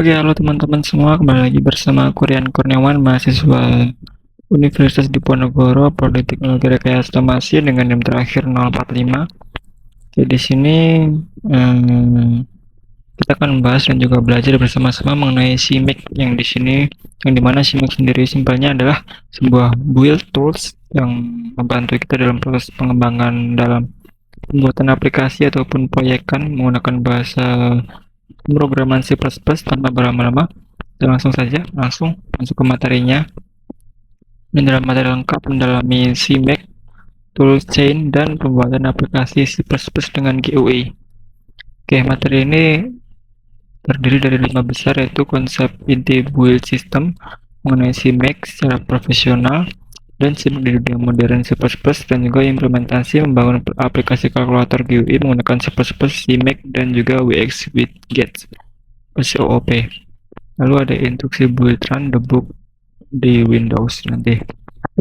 Oke, halo teman-teman semua, kembali lagi bersama aku Rian Kurniawan, mahasiswa Universitas Diponegoro, Prodi Teknologi Rekayasa Otomasi dengan NIM terakhir 045. Oke, di sini kita akan membahas dan juga belajar bersama-sama mengenai CMake yang di sini, yang dimana CMake sendiri simpelnya adalah sebuah build tools yang membantu kita dalam proses pengembangan dalam pembuatan aplikasi ataupun proyekan menggunakan bahasa pemrograman C++ tanpa berlama-lama. Kita langsung saja, langsung masuk ke materinya. Ini adalah materi lengkap mendalami CMake, toolchain, dan pembuatan aplikasi C++ dengan GUI. Oke, materi ini terdiri dari 5 besar, yaitu konsep inti build system mengenai CMake secara profesional dan CMake di dunia modern C++, dan juga implementasi membangun aplikasi kalkulator GUI menggunakan C++, CMake, dan juga WX with Get (COOP). Lalu ada instruksi build run debug di Windows nanti.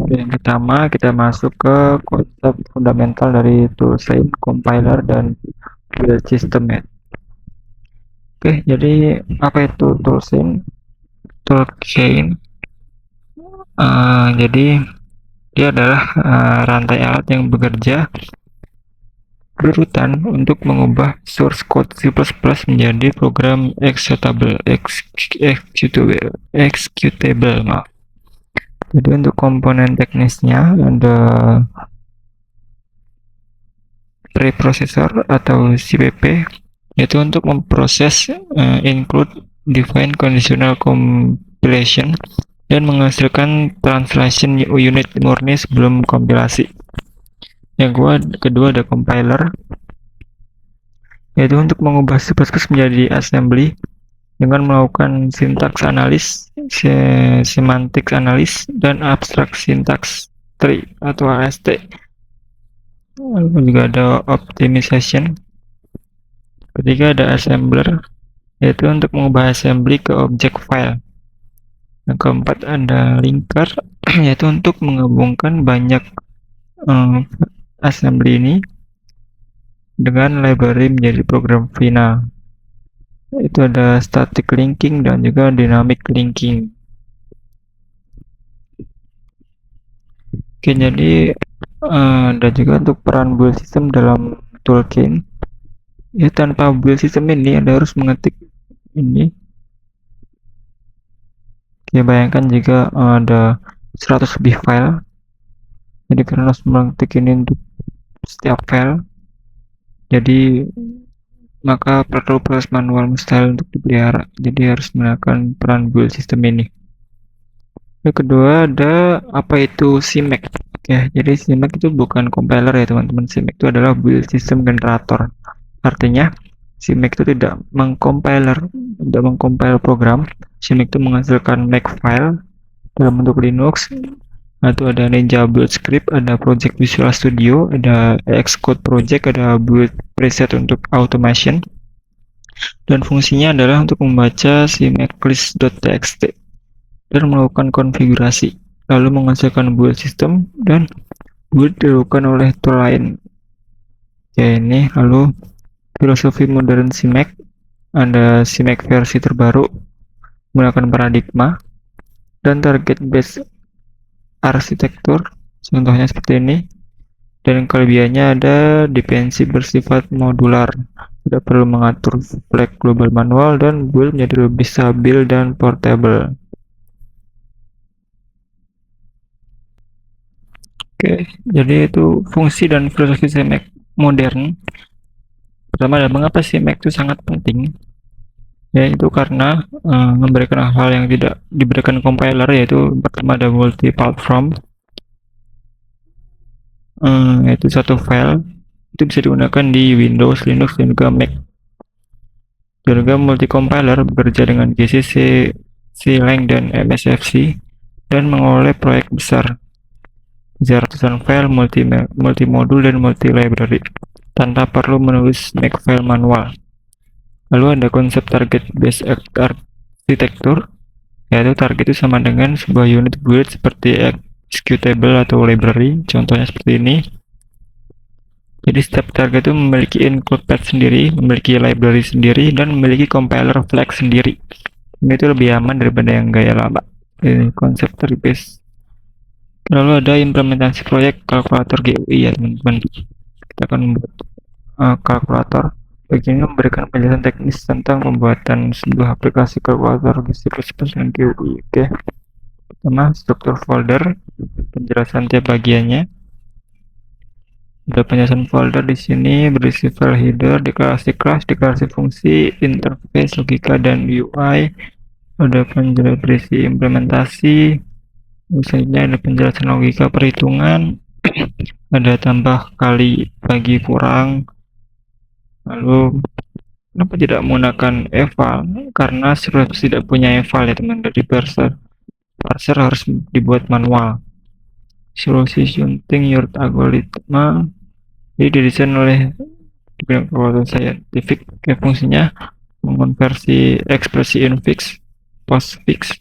Yang pertama kita masuk ke konsep fundamental dari toolchain, compiler, dan build system ya. Oke, jadi apa itu toolchain? Jadi dia adalah rantai alat yang bekerja berurutan untuk mengubah source code C++ menjadi program executable. Maaf. Jadi untuk komponen teknisnya ada preprocessor atau CPP, yaitu untuk memproses include, define, conditional compilation, dan menghasilkan translation unit murni sebelum kompilasi. Yang kedua ada compiler, yaitu untuk mengubah C++ menjadi assembly dengan melakukan syntax analysis, semantic analysis, dan abstract syntax tree atau AST. Lalu juga ada optimization. Ketiga ada assembler, yaitu untuk mengubah assembly ke object file. Yang keempat ada linker, yaitu untuk menggabungkan banyak assembly ini dengan library menjadi program final. Itu ada static linking dan juga dynamic linking. Oke, jadi ada juga untuk peran build system dalam toolchain. Ya, tanpa build system ini Anda harus mengetik ini. Oke, bayangkan jika ada 100 lebih file. Jadi karena harus mengetik ini untuk setiap file, jadi maka perlu proses manual mustahil untuk dipelihara. Jadi harus menggunakan peran build system ini. Yang kedua ada apa itu CMake. Oke, jadi CMake itu bukan compiler ya teman-teman. CMake itu adalah build system generator. Artinya CMake itu tidak mengcompile program. CMake itu menghasilkan makefile dalam bentuk Linux. Itu ada Ninja Build Script, ada Project Visual Studio, ada Xcode Project, ada Build Preset untuk automation, dan fungsinya adalah untuk membaca CMake list.txt dan melakukan konfigurasi, lalu menghasilkan build system dan build dilakukan oleh tool lain. Ya ini, lalu filosofi modern CMake, ada CMake versi terbaru menggunakan paradigma dan target based arsitektur, contohnya seperti ini. Dan kelebihannya ada dependensi bersifat modular, tidak perlu mengatur flag global manual, dan build menjadi lebih stabil dan portable. Oke, jadi itu fungsi dan filosofi CMake modern. Pertama adalah mengapa CMake itu sangat penting, yaitu karena memberikan hal yang tidak diberikan compiler, yaitu pertama ada multi-platform, yaitu satu file itu bisa digunakan di Windows, Linux, dan juga Mac. Dan juga multi-compiler bekerja dengan GCC, C-Lang, dan MSFC dan mengelola proyek besar bisa ratusan file multi-modul dan multi-library tanpa perlu menulis makefile manual. Lalu ada konsep target based architecture, yaitu target itu sama dengan sebuah unit build seperti executable atau library, contohnya seperti ini. Jadi setiap target itu memiliki include path sendiri, memiliki library sendiri, dan memiliki compiler flag sendiri. Ini tuh lebih aman daripada yang gaya lama. Ini konsep terpis. Lalu ada implementasi proyek kalkulator GUI ya teman-teman. Kita akan membuat kalkulator. Begini memberikan penjelasan teknis tentang pembuatan sebuah aplikasi kalkulator C++ dengan GUI. Oke. Pertama, struktur folder, penjelasan tiap bagiannya. Ada penjelasan folder di sini berisi file header, deklarasi kelas, deklarasi fungsi, interface, logika, dan UI. Ada penjelasan berisi implementasi, misalnya ada penjelasan logika perhitungan, ada tambah kali bagi kurang. Lalu kenapa tidak menggunakan eval? Karena tidak punya eval ya teman, dari parser. Parser harus dibuat manual. Solusi shunting your algorithm ini didesain oleh kalkulator scientific. Fungsinya mengonversi ekspresi infix, postfix,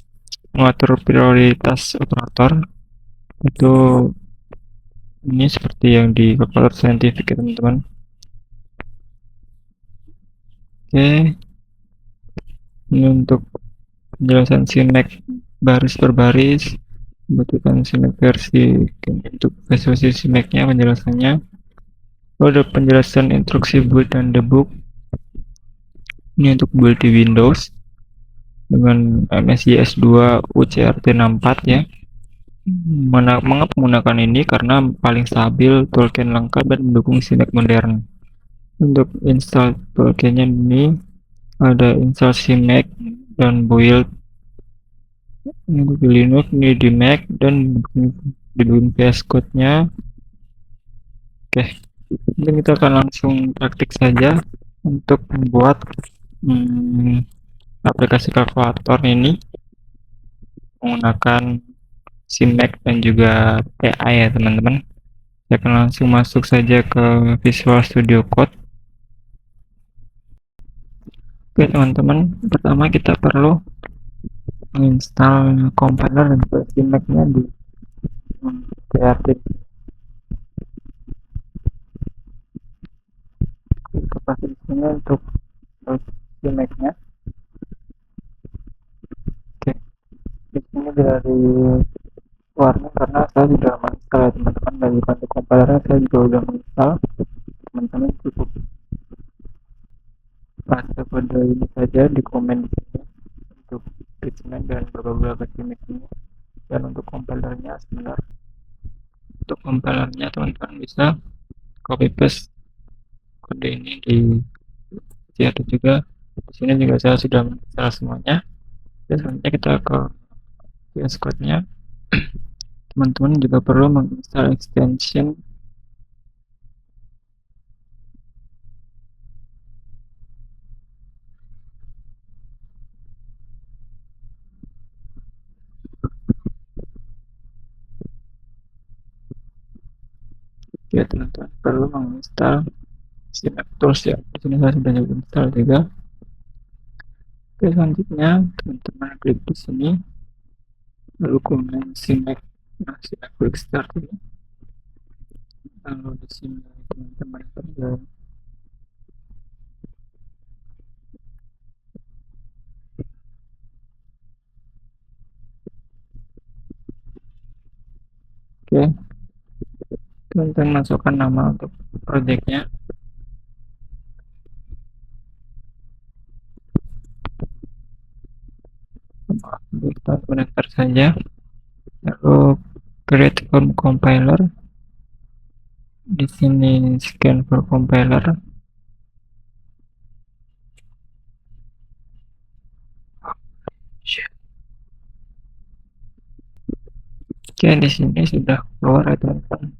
mengatur prioritas operator. Itu ini seperti yang di kalkulator scientific ya teman-teman. Oke, ini untuk penjelasan simek baris per baris, membutuhkan simek versi untuk versi simeknya penjelasannya. Lalu ada penjelasan instruksi build dan debug. Ini untuk build di Windows dengan MSI S2 UCRT64 ya. Mengapa menggunakan ini? Karena paling stabil, toolchain lengkap, dan mendukung simek modern. Untuk install toolchainnya ini ada install simek dan build. Ini di Linux, ini di Mac, dan didukung VS Code-nya. Oke, mungkin kita akan langsung praktik saja untuk membuat aplikasi kalkulator ini menggunakan CMake dan juga AI ya teman-teman. Saya akan langsung masuk saja ke Visual Studio Code. Oke teman-teman, pertama kita perlu menginstal compiler dan juga CMake-nya di Creative. Kita pasang di sini untuk CMake-nya. Oke, di sini dari warna karena saya sudah menginstal ya teman-teman, dari konten compilernya saya juga sudah menginstal. Teman-teman cukup baca kode ini saja di komen di sini untuk treatment dan beberapa CMake ini. Dan untuk compilernya sebentar, untuk compilernya teman-teman bisa copy paste kode ini di ada juga di sini juga saya sudah menginstal semuanya. Dan selanjutnya kita ke VS Code-nya. Teman-teman juga perlu menginstal extension ya teman-teman, perlu menginstal CMake Tools ya. Di sini saya sudah install juga. Oke, selanjutnya teman-teman klik di sini, lalu komen CMake, CMake Quick Start ini. Lalu di sini teman-teman perlu oke, teman-teman masukkan nama untuk projectnya. Kita enter saja, lalu create from compiler. Di sini scan for compiler. Oke, di sini sudah keluar ya teman-teman.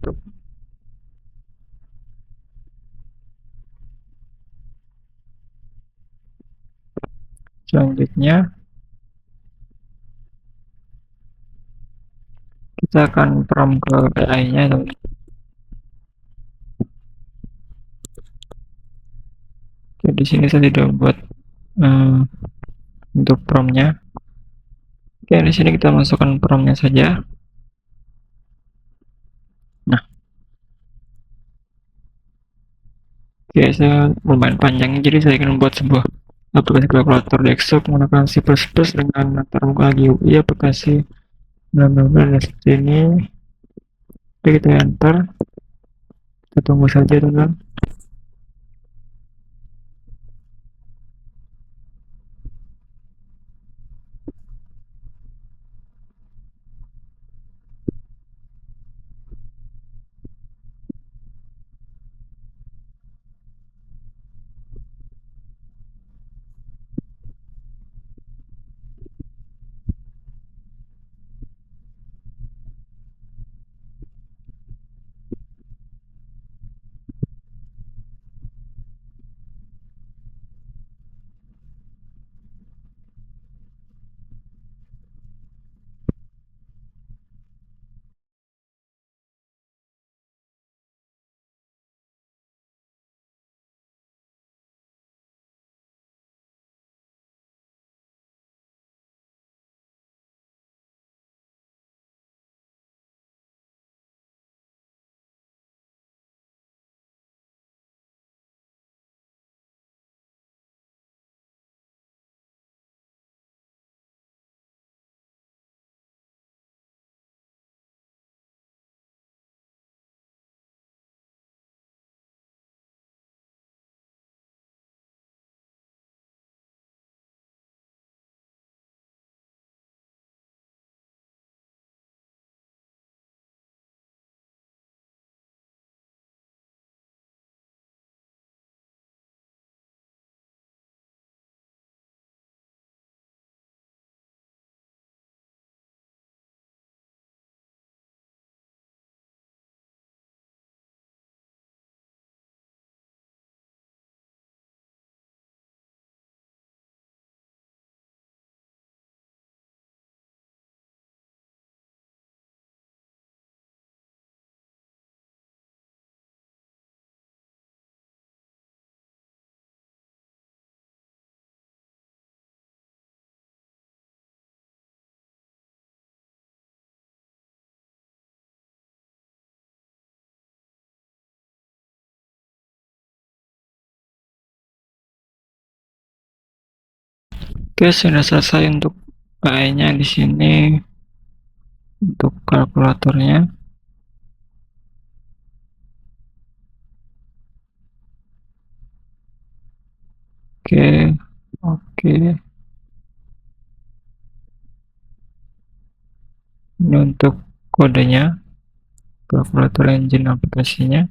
Selanjutnya kita akan prompt ke AI-nya teman-teman. Oke, di sini saya sudah buat untuk prompt-nya. Oke, di sini kita masukkan prompt-nya saja. Nah, oke, saya lumayan panjang, jadi saya akan membuat sebuah aplikasi kalkulator desktop menggunakan C++ dengan latar belakang GUI aplikasi bla bla bla dan seperti ini. Oke, kita enter, kita tunggu saja teman. Oke, sudah selesai untuk PI-nya di sini untuk kalkulatornya. Oke, oke. Ini untuk kodenya, kalkulator engine aplikasinya.